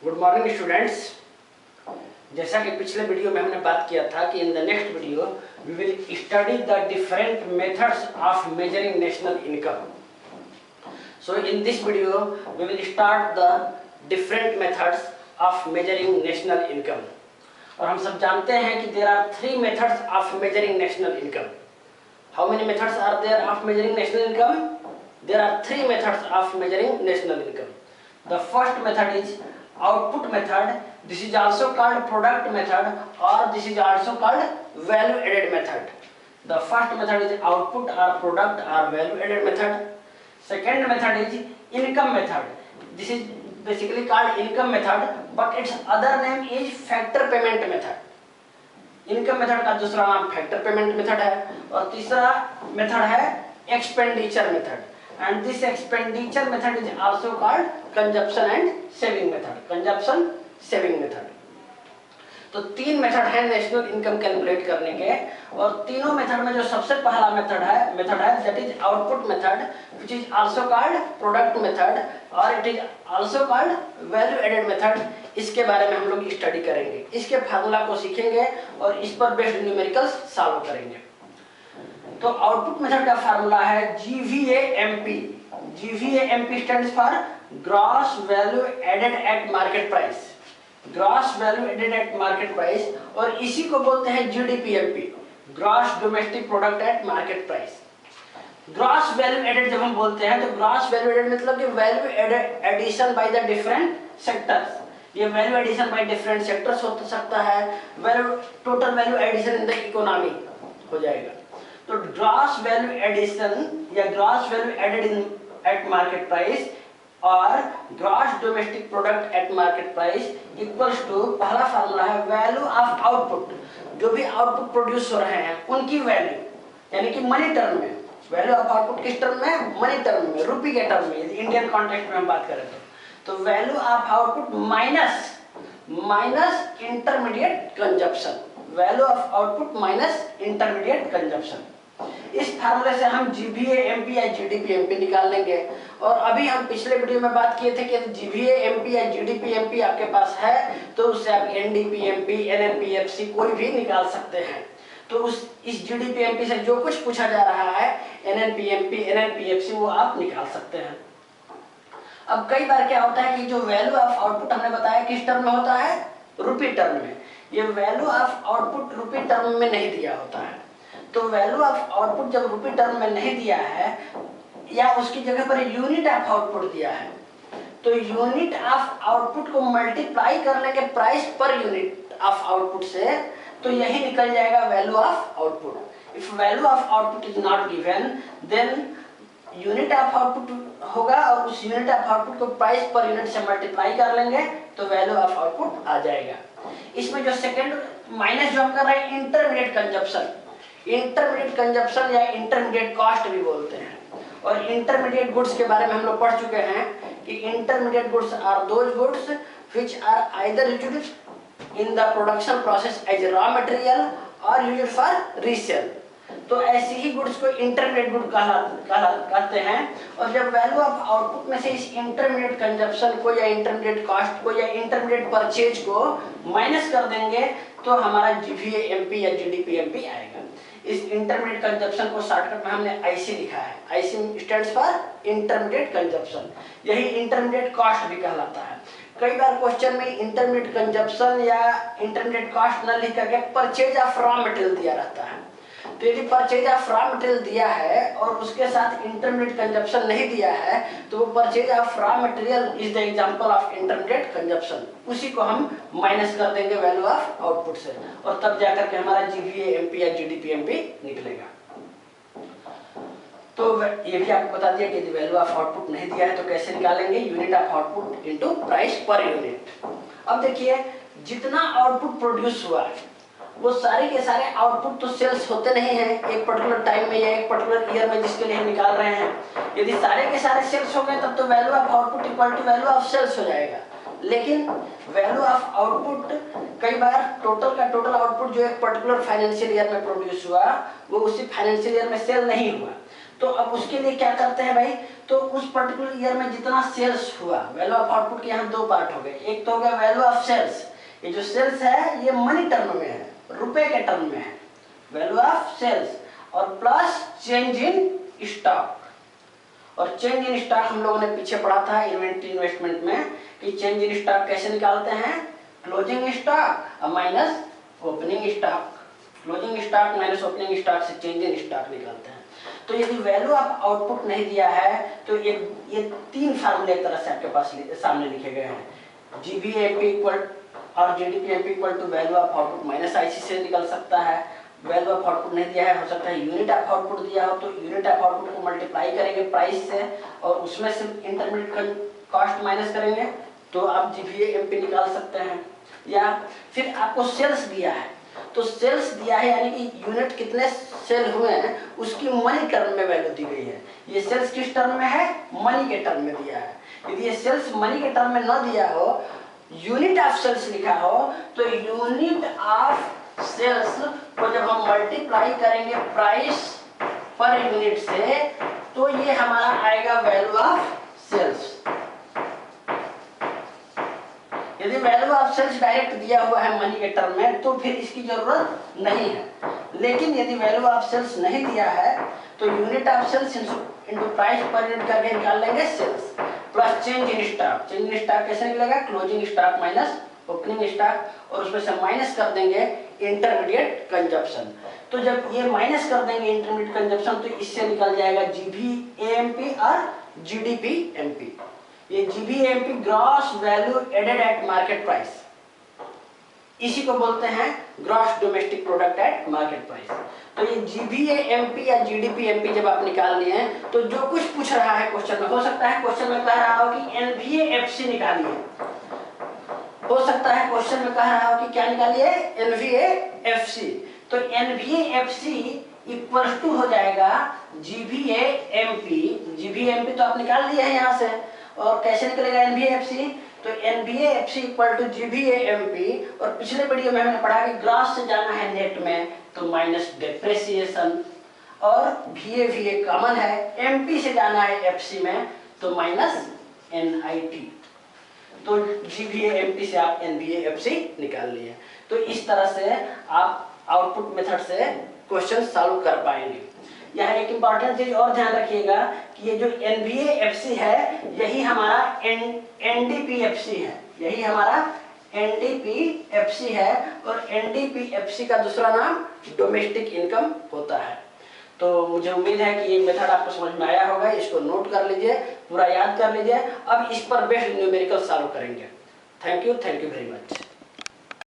Good morning students. जैसा कि पिछले वीडियो में हमने बात किया था कि in the next video we will study the different methods of measuring national income. So in this video we will start the different methods of measuring national income. और हम सब जानते हैं कि there are 3 methods of measuring national income. How many methods are there of measuring national income? There are 3 methods of measuring national income. The first method is output method. This is also called product method, or this is also called value added method. The first method is output or product or value added method. Second method is income method. This is basically called income method, but its other name is factor payment method. Income method का दूसरा नाम factor payment method है, और तीसरा method है expenditure method. And this expenditure method is also called consumption and saving method. Consumption saving method. तो 3 method है national income calculate करने के, और तीनों मेथड में जो सबसे पहला मेथड है that is output method, which is also called product method, और it is also called value added method. इसके बारे में हम लोग स्टडी करेंगे, इसके फार्मूला को सीखेंगे और इस पर बेस्ड न्यूमेरिकल्स सॉल्व करेंगे। तो आउटपुट मेथड का फार्मूला है GVAMP। GVAMP stands for gross value added at market price. Gross value added at market price, और इसी को बोलते हैं GDPMP, gross domestic product at market price. Gross value added जब हम बोलते हैं तो ग्रॉस वैल्यू एडेड मतलब कि value addition by the different sectors. ये value addition by different sectors हो सकता है, value total value addition in the economy हो जाएगा। तो ग्रॉस वैल्यू एडिशन या gross value added in at market price और gross domestic product at market price equals to, पहला फार्मूला है वैल्यू ऑफ आउटपुट। जो भी आउटपुट प्रोड्यूस हो रहे हैं उनकी वैल्यू, यानी कि मनी टर्म में। वैल्यू ऑफ आउटपुट किस टर्म में? मनी टर्म में, रुपये के टर्म में। इंडियन कॉन्टेक्स्ट में हम बात करें तो value of output minus intermediate consumption. Value of output minus intermediate consumption. इस फार्मूले से हम GVAMP या GDPMP निकाल लेंगे। और अभी हम पिछले वीडियो में बात किए थे कि GVAMP या GDPMP आपके पास है तो उससे आप NDPMP, NNPFC कोई भी निकाल सकते हैं। तो इस GDPMP से जो कुछ पूछा जा रहा है NNPMP, NNPFC वो आप निकाल सकते हैं। अब कई बार क्या होता है कि जो वैल्यू ऑफ आउटपुट हमने बताया किस टर्म में होता है? रुपये टर्म में। ये वैल्यू ऑफ आउटपुट रुपये टर्म में नहीं दिया होता है। तो वैल्यू ऑफ आउटपुट जब रुपये टर्म में नहीं दिया है या उसकी जगह पर यूनिट ऑफ आउटपुट दिया है, तो यूनिट ऑफ आउटपुट को मल्टीप्लाई कर लेंगे price per unit of output से, तो यही निकल जाएगा value of output. If value of output is not given then unit of output होगा, और उस यूनिट ऑफ आउटपुट को प्राइस पर यूनिट से मल्टीप्लाई कर लेंगे तो वैल्यू ऑफ आउटपुट आ जाएगा। इसमें जो सेकेंड माइनस जो हम कर रहे हैं इंटरमीडिएट कंजप्शन, इंटरमीडिएट कंजप्शन या इंटरमीडिएट कॉस्ट भी बोलते हैं। और इंटरमीडिएट गुड्स के बारे में हम लोग पढ़ चुके हैं कि intermediate goods are those goods which are either used in the production process as raw material और यूज्ड फॉर रीसेल। तो ऐसी ही गुड्स को इंटरमीडिएट गुड कहते हैं। और जब वैल्यू ऑफ आउटपुट में से इस इंटरमीडिएट कंजप्शन को या इंटरमीडिएट कॉस्ट को या इंटरमीडिएट परचेज को माइनस कर देंगे तो हमारा GVAMP या GDPMP आएगा। इस इंटरमीडिएट कंजप्शन को शॉर्टकट में हमने IC लिखा है। IC stands for intermediate consumption. यही इंटरमीडिएट कॉस्ट भी कहलाता है। कई बार क्वेश्चन में इंटरमीडिएट कंजप्शन या इंटरमीडिएट कॉस्ट न लिख करके परचेज ऑफ रॉ मटेरियल दिया रहता है। तो यदि परचेज ऑफ रॉ मटेरियल दिया है और उसके साथ इंटरमीडिएट कंजप्शन नहीं दिया है तो वो purchase of raw material is the example of intermediate consumption. उसी को हम माइनस कर देंगे वैल्यू ऑफ आउटपुट से, और तब जाकर के हमारा GVAMP या GDPMP निकलेगा। तो ये भी आपको बता दिया कि वैल्यू ऑफ आउटपुट नहीं दिया है तो कैसे निकालेंगे? Unit of output into price per unit. अब देखिए, जितना आउटपुट प्रोड्यूस हुआ है वो सारे के सारे आउटपुट तो सेल्स होते नहीं हैं एक पर्टिकुलर टाइम में या एक पर्टिकुलर ईयर में जिसके लिए हम निकाल रहे हैं। यदि सारे के सारे सेल्स हो गए तब तो value of output equal to value of sales हो जाएगा। लेकिन वैल्यू ऑफ आउटपुट कई बार टोटल का टोटल आउटपुट जो एक पर्टिकुलर फाइनेंशियल ईयर में प्रोड्यूस हुआ वो उसी फाइनेंशियल ईयर में सेल नहीं हुआ, तो अब उसके लिए क्या करते हैं भाई, तो उस पर्टिकुलर ईयर में जितना सेल्स हुआ, वैल्यू ऑफ आउटपुट के यहाँ दो पार्ट हो गए। एक तो हो गया वैल्यू ऑफ सेल्स, ये जो सेल्स है ये मनी टर्म में है, रुपए के टर्म में है, वैल्यू ऑफ सेल्स, और प्लस चेंज इन स्टॉक। और चेंज इन स्टॉक हम लोगों ने पीछे पढ़ा था इन्वेंट्री इन्वेस्टमेंट में कि चेंज इन स्टॉक कैसे निकालते हैं, closing stock minus opening stock, closing stock minus opening stock से चेंज इन स्टॉक निकालते हैं। तो यदि वैल्यू ऑफ आउटपुट नहीं दिया है तो ये तीन फार्मूले एक तरह से आपके पास सामने लिखे गए हैं, जीबीएमपी इक्वल और GDPMP equal to value of output minus IC से निकल सकता है। वैल्यू ऑफ आउटपुट नहीं दिया है, हो सकता है यूनिट ऑफ आउटपुट दिया हो, तो यूनिट ऑफ आउटपुट को मल्टीप्लाई करेंगे प्राइस से और उसमें से इंटरमीडिएट कॉस्ट माइनस करेंगे तो आप जीबीएमपी निकाल सकते हैं। या फिर आपको सेल्स दिया है, तो सेल्स दिया है यानी कि यूनिट कितने सेल हुए हैं उसकी मनी टर्म में वैल्यू दी गई है। ये सेल्स किस टर्म में है, मनी के टर्म में दिया है। यदि ये सेल्स मनी के टर्म में न दिया हो, यूनिट ऑफ सेल्स लिखा हो, तो यूनिट ऑफ सेल्स को जब हम मल्टीप्लाई करेंगे प्राइस पर यूनिट से तो ये हमारा आएगा वैल्यू ऑफ सेल्स। यदि वैल्यू ऑफ सेल्स डायरेक्ट दिया हुआ है मनी के टर्म में तो फिर इसकी जरूरत नहीं है, लेकिन यदि वैल्यू ऑफ सेल्स नहीं दिया है तो unit of sales into price per unit करके निकाल लेंगे sales plus change in stock. Change in stock कैसे निकलेगा, closing stock minus opening stock और उसमें से माइनस कर देंगे इंटरमीडिएट कंजप्शन। तो जब ये माइनस कर देंगे इंटरमीडिएट कंजप्शन तो इससे निकल जाएगा जीबीएमपी और जीडीपीएमपी। ये GBMP gross value added at market price, इसी को बोलते हैं gross domestic product at market price. तो ये जीबीएमपी या जीडीपीएमपी जब आप निकाल लिए हैं तो जो कुछ पूछ रहा है क्वेश्चन में, हो सकता है क्वेश्चन में कह रहा हो कि एनवीएएफसी निकालिए, हो सकता है क्वेश्चन में कह रहा हो कि क्या निकालिए, एनवीएएफसी। तो एनवीएएफसी इक्वल टू हो जाएगा जीबीएमपी। जीबीएमपी तो आप निकाल लिए हैं यहाँ से, और कैसे निकलेगा एनवीएएफसी, तो एनवीएएफसी इक्वल टू जीबीएमपी। और पिछले वीडियो में हमने पढ़ा कि ग्रॉस से जाना है नेट में तो माइनस डेप्रिसिएशन, और VA कॉमन है, एमपी से जाना है एफसी में तो माइनस एनआईटी। तो जीबीएमपी से आप एनवीएएफसी निकाल लिए। तो इस तरह से आप आउटपुट मेथड से क्वेश्चन सॉल्व कर पाएंगे। यहाँ एक इंपॉर्टेंट चीज और ध्यान रखिएगा कि ये जो एनवीएएफसी है यही हमारा एनडीपीएफसी है, यही हमारा एनडीपीएफसी है, और एनडीपीएफसी का दूसरा नाम डोमेस्टिक इनकम होता है। तो मुझे उम्मीद है कि ये मेथड आपको समझ में आया होगा, इसको नोट कर लीजिए, पूरा याद कर लीजिए। अब इस पर बेस्ड न्यूमेरिकल सॉल्व करेंगे। Thank you very much.